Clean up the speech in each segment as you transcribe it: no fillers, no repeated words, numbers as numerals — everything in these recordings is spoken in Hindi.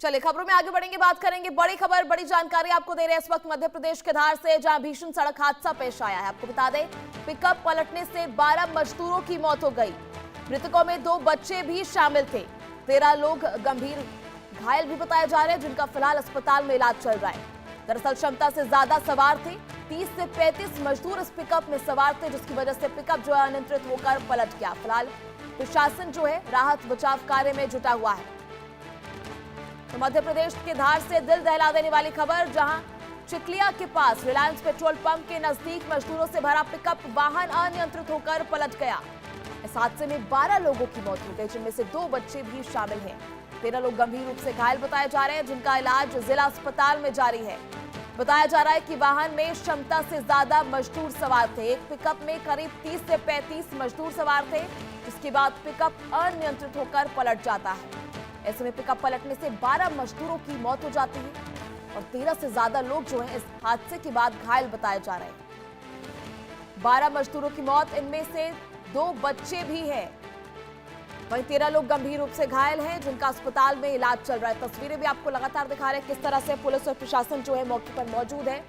चलिए खबरों में आगे बढ़ेंगे, बात करेंगे बड़ी खबर, बड़ी जानकारी आपको दे रहे हैं इस वक्त मध्य प्रदेश के धार से, जहां भीषण सड़क हादसा पेश आया है। आपको बता दें, पिकअप पलटने से 12 मजदूरों की मौत हो गई। मृतकों में 2 बच्चे भी शामिल थे। 13 लोग गंभीर घायल भी बताए जा रहे हैं, जिनका फिलहाल अस्पताल में इलाज चल रहा है। दरअसल क्षमता से ज्यादा सवार थे। 30 से 35 मजदूर इस पिकअप में सवार थे, जिसकी वजह से पिकअप जो है अनियंत्रित होकर पलट गया। फिलहाल प्रशासन जो है राहत बचाव कार्य में जुटा हुआ है। तो मध्य प्रदेश के धार से दिल दहला देने वाली खबर, जहां चिकलिया के पास रिलायंस पेट्रोल पंप के नजदीक मजदूरों से भरा पिकअप वाहन अनियंत्रित होकर पलट गया। इस हादसे में 12 लोगों की मौत हो गई, जिनमें से 2 बच्चे भी शामिल हैं। 13 लोग गंभीर रूप से घायल बताए जा रहे हैं, जिनका इलाज जिला अस्पताल में जारी है। बताया जा रहा है कि वाहन में क्षमता से ज्यादा मजदूर सवार थे। एक पिकअप में करीब 30 से 35 मजदूर सवार थे, जिसके बाद पिकअप अनियंत्रित होकर पलट जाता है। ऐसे में पिकअप पलटने से 12 मजदूरों की मौत हो जाती है और 13 से ज्यादा लोग जो हैं इस हादसे के बाद घायल बताए जा रहे हैं। 12 मजदूरों की मौत, इनमें से 2 बच्चे भी हैं। वहीं 13 लोग गंभीर रूप से घायल हैं, जिनका अस्पताल में इलाज चल रहा है। तस्वीरें भी आपको लगातार दिखा रहे हैं किस तरह से पुलिस और प्रशासन जो है मौके पर मौजूद है।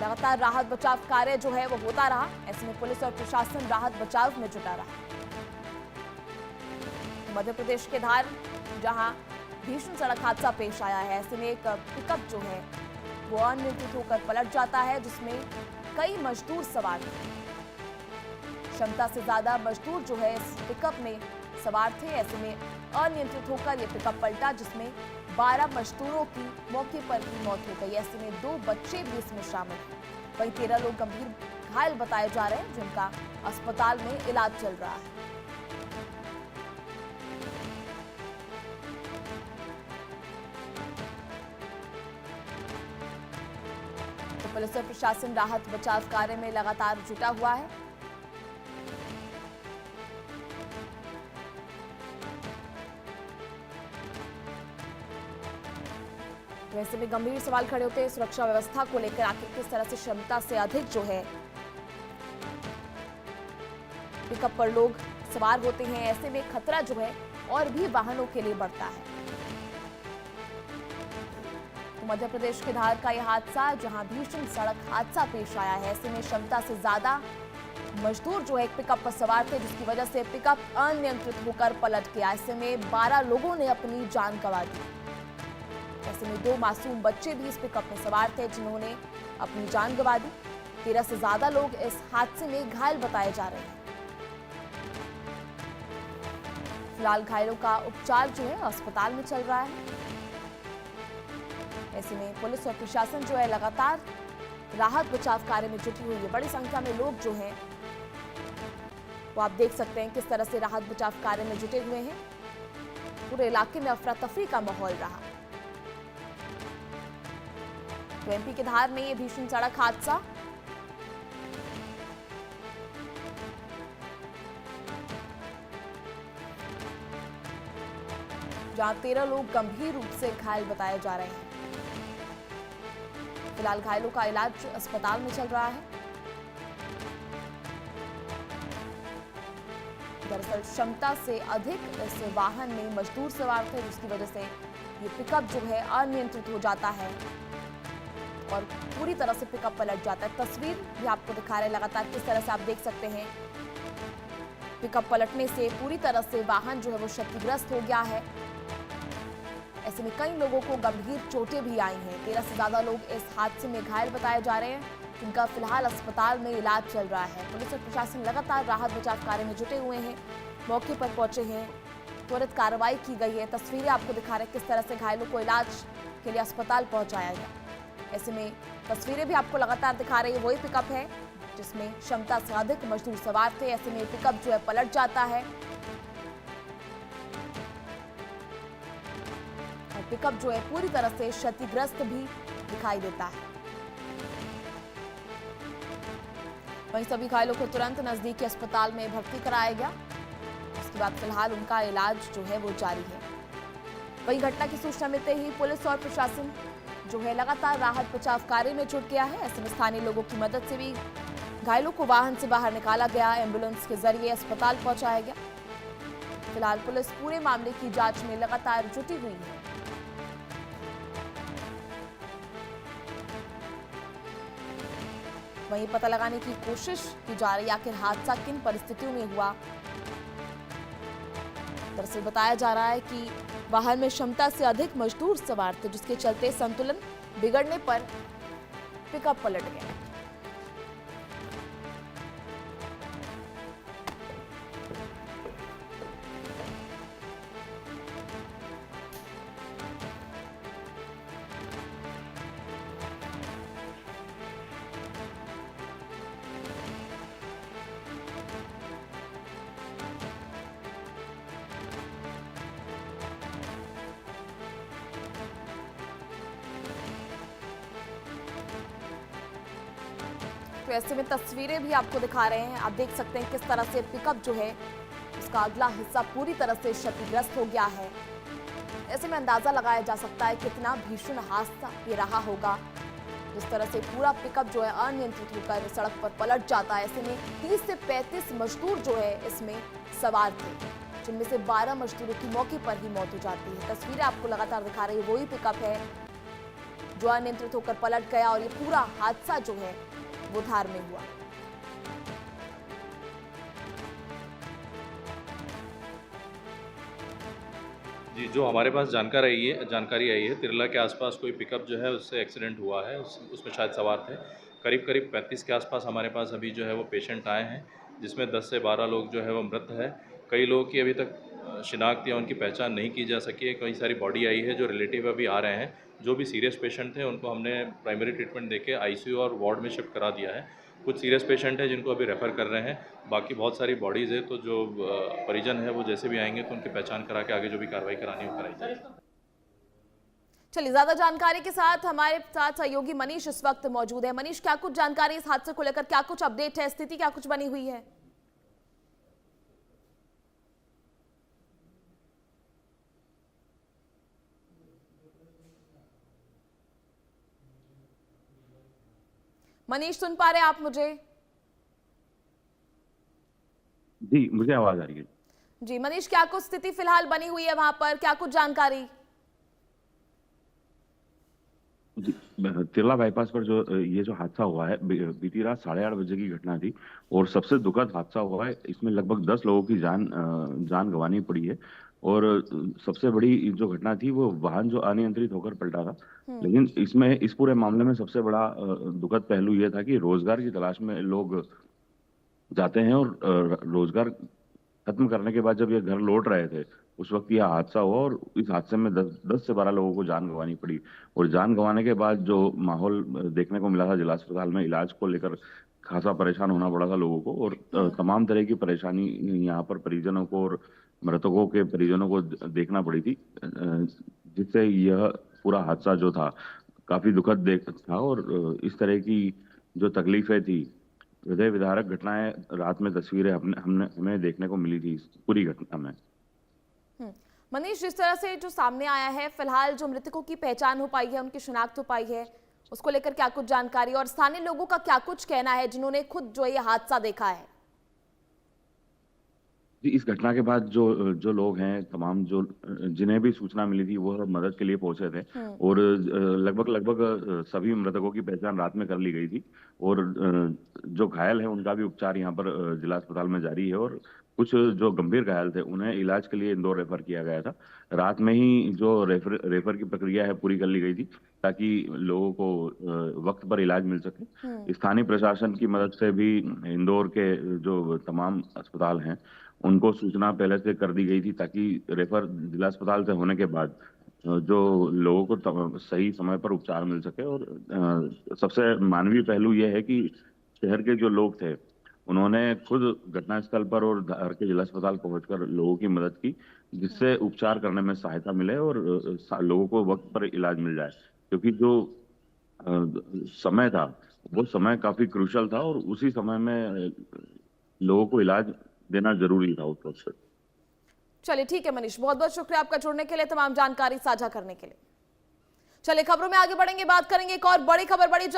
लगातार राहत बचाव कार्य जो है वो होता रहा। ऐसे में पुलिस और प्रशासन राहत बचाव में जुटा रहा। मध्य प्रदेश के धार, जहां भीषण सड़क हादसा पेश आया है, ऐसे में एक पिकअप जो है वो अनियंत्रित होकर पलट जाता है, जिसमें कई मजदूर सवार थे। क्षमता से ज्यादा मजदूर जो है इस पिकअप में सवार थे। ऐसे में अनियंत्रित होकर यह पिकअप पलटा, जिसमें 12 मजदूरों की मौके पर ही मौत हो गई। ऐसे में 2 बच्चे भी इसमें शामिल हैं। वहीं 13 लोग गंभीर घायल बताए जा रहे हैं, जिनका अस्पताल में इलाज चल रहा है। तो पुलिस और प्रशासन राहत बचाव कार्य में लगातार जुटा हुआ है। वैसे में गंभीर सवाल खड़े होते हैं सुरक्षा व्यवस्था को लेकर। आखिर किस तरह से क्षमता से अधिक जो है पिकअप पर लोग सवार होते हैं, ऐसे में खतरा जो है और भी वाहनों के लिए बढ़ता है। तो मध्य प्रदेश के धार का यह हादसा, जहां भीषण सड़क हादसा पेश आया है, ऐसे में क्षमता से ज्यादा मजदूर जो है एक पिकअप पर सवार थे, जिसकी वजह से पिकअप अनियंत्रित होकर पलट गया। ऐसे में 12 लोगों ने अपनी जान गंवा दी। ऐसे में 2 मासूम बच्चे भी इस पिकअप में सवार थे, जिन्होंने अपनी जान गंवा दी। 13 से ज्यादा लोग इस हादसे में घायल बताए जा रहे हैं। फिलहाल घायलों का उपचार जो है अस्पताल में चल रहा है। ऐसे में पुलिस और प्रशासन जो है लगातार राहत बचाव कार्य में जुटी हुई है। बड़ी संख्या में लोग जो हैं वो आप देख सकते हैं किस तरह से राहत बचाव कार्य में जुटे हुए हैं। पूरे इलाके में अफरा तफरी का माहौल रहा। तो एमपी के धार में ये भीषण सड़क हादसा, जहां 13 लोग गंभीर रूप से घायल बताए जा रहे हैं। फिलहाल घायलों का इलाज अस्पताल में चल रहा है। दरअसल क्षमता से अधिक इस वाहन में मजदूर सवार थे, जिसकी वजह से ये पिकअप जो है अनियंत्रित हो जाता है और पूरी तरह से पिकअप पलट जाता है। तस्वीर भी आपको दिखा रहे हैं लगातार किस तरह से आप देख सकते हैं। पिकअप पलटने से पूरी तरह से वाहन जो है वो क्षतिग्रस्त हो गया है। ऐसे में कई लोगों को गंभीर चोटें भी आई हैं। 13 से ज्यादा लोग इस हादसे में घायल बताए जा रहे हैं, जिनका फिलहाल अस्पताल में इलाज चल रहा है। पुलिस और प्रशासन लगातार राहत बचाव कार्य में जुटे हुए हैं, मौके पर पहुंचे हैं, त्वरित कार्रवाई की गई है। तस्वीरें आपको दिखा रहे हैं किस तरह से घायलों को इलाज के लिए अस्पताल पहुंचाया गया। ऐसे में तस्वीरें भी आपको लगातार दिखा रही है। वही पिकअप है जिसमें क्षमता से अधिक मजदूर सवार थे। ऐसे में पिकअप जो है पलट जाता है और पिकअप जो है पूरी तरह से क्षतिग्रस्त भी दिखाई देता है। वहीं सभी घायलों को तुरंत नजदीकी अस्पताल में भर्ती कराया गया। उसके बाद फिलहाल उनका इलाज जो है वो जारी है। वहीं घटना की सूचना मिलते ही पुलिस और प्रशासन जो है लगातार राहत बचाव कार्य में जुट गया है। ऐसे में स्थानीय लोगों की मदद से भी घायलों को वाहन से बाहर निकाला गया, एम्बुलेंस के जरिए अस्पताल पहुंचाया गया। फिलहाल पुलिस पूरे मामले की जांच में लगातार जुटी हुई है। वहीं पता लगाने की कोशिश की जा रही है आखिर हादसा किन परिस्थितियों में हुआ। दरअसल बताया जा रहा है कि वाहन में क्षमता से अधिक मजदूर सवार थे, जिसके चलते संतुलन बिगड़ने पर पिकअप पलट गया। तो ऐसे में तस्वीरें भी आपको दिखा रहे हैं। आप देख सकते हैं किस तरह से पिकअप जो है उसका अगला हिस्सा पूरी तरह से क्षतिग्रस्त हो गया है। ऐसे में अंदाजा लगाया जा सकता है कितना भीषण हादसा ये रहा होगा, जिस तरह से पूरा पिकअप जो है अनियंत्रित होकर सड़क पर पलट जाता है। ऐसे में 30 से 35 मजदूर जो है इसमें सवार थे, जिनमें से 12 मजदूरों की मौके पर ही मौत हो जाती है। तस्वीरें आपको लगातार दिखा रही है, वही पिकअप है जो अनियंत्रित होकर पलट गया और ये पूरा हादसा जो है वो धार में हुआ। जी, जो हमारे पास जानकारी आई है, तिरला के आसपास कोई पिकअप जो है उससे एक्सीडेंट हुआ है। उसमें शायद सवार थे। करीब 35 के आसपास हमारे पास अभी जो है वो पेशेंट आए हैं, जिसमें 10 से 12 लोग जो है वो मृत है। कई लोगों की अभी तक शिनाख्त या उनकी पहचान नहीं की जा सकी है। कई सारी बॉडी आई है, जो रिलेटिव अभी आ रहे हैं। जो भी सीरियस पेशेंट थे उनको हमने प्राइमरी ट्रीटमेंट देके आईसीयू और वार्ड में शिफ्ट करा दिया है। कुछ सीरियस पेशेंट है जिनको अभी रेफ़र कर रहे हैं। बाकी बहुत सारी बॉडीज़ है, तो जो परिजन है वो जैसे भी आएंगे तो उनकी पहचान करा के आगे जो भी कार्रवाई करानी हो कराई जाएगी। चलिए, ज्यादा जानकारी के साथ हमारे साथ सहयोगी मनीष इस वक्त मौजूद है। मनीष, क्या कुछ जानकारी इस हादसे को लेकर, क्या कुछ अपडेट है, स्थिति क्या कुछ बनी हुई है? मनीष, सुन पा रहे हैं आप मुझे? जी, मुझे आवाज़ आ रही है। जी मनीष, क्या कुछ स्थिति फिलहाल बनी हुई है वहां पर, क्या कुछ जानकारी? जी, तिरला बाईपास पर जो ये जो हादसा हुआ है, बीती रात 8:30 बजे की घटना थी और सबसे दुखद हादसा हुआ है। इसमें लगभग 10 लोगों की जान गंवानी पड़ी है और सबसे बड़ी जो घटना थी वो वाहन जो अनियंत्रित होकर पलटा था। लेकिन इसमें इस पूरे मामले में सबसे बड़ा दुखद पहलू ये था कि रोजगार की तलाश में लोग जाते हैं और रोजगार खत्म करने के बाद जब ये घर लौट रहे थे, उस वक्त यह हादसा हुआ और इस हादसे में 10 से 12 लोगों को जान गंवानी पड़ी। और जान गंवाने के बाद जो माहौल देखने को मिला था जिला अस्पताल में, इलाज को लेकर खासा परेशान होना पड़ा था लोगों को और तमाम तरह की परेशानी यहाँ पर परिजनों को और मृतकों के परिजनों को देखना पड़ी थी, जिससे यह पूरा हादसा जो था काफी दुखद देख था। और इस तरह की जो तकलीफें थी, हृदय विदारक घटनाएं, रात में तस्वीरें हमें देखने को मिली थी इस पूरी घटना में। मनीष, जिस तरह से जो सामने आया है, फिलहाल जो मृतकों की पहचान हो पाई है, उनकी शिनाख्त हो पाई है, उसको लेकर क्या कुछ जानकारी और स्थानीय लोगों का क्या कुछ कहना है जिन्होंने खुद जो ये हादसा देखा है? जी, इस घटना के बाद जो जो लोग हैं, तमाम जो जिन्हें भी सूचना मिली थी वो मदद के लिए पहुंचे थे और लगभग सभी मृतकों की पहचान रात में कर ली गई थी और जो घायल हैं उनका भी उपचार यहाँ पर जिला अस्पताल में जारी है और कुछ जो गंभीर घायल थे उन्हें इलाज के लिए इंदौर रेफर किया गया था। रात में ही जो रेफर की प्रक्रिया है पूरी कर ली गई थी ताकि लोगों को वक्त पर इलाज मिल सके। स्थानीय प्रशासन की मदद से भी इंदौर के जो तमाम अस्पताल हैं उनको सूचना पहले से कर दी गई थी ताकि रेफर जिला अस्पताल से होने के बाद जो लोगों को सही समय पर उपचार मिल सके। और सबसे मानवीय पहलू यह है कि शहर के जो लोग थे उन्होंने खुद घटनास्थल पर और धार के जिला अस्पताल पहुंचकर लोगों की मदद की, जिससे उपचार करने में सहायता मिले और लोगों को वक्त पर इलाज मिल जाए, क्योंकि जो समय था वो समय काफी क्रूशल था और उसी समय में लोगों को इलाज देना जरूरी था उस वक्त। चलिए ठीक है मनीष, बहुत बहुत शुक्रिया आपका जुड़ने के लिए, तमाम जानकारी साझा करने के लिए। चलिए खबरों में आगे बढ़ेंगे, बात करेंगे एक और बड़ी खबर, बड़ी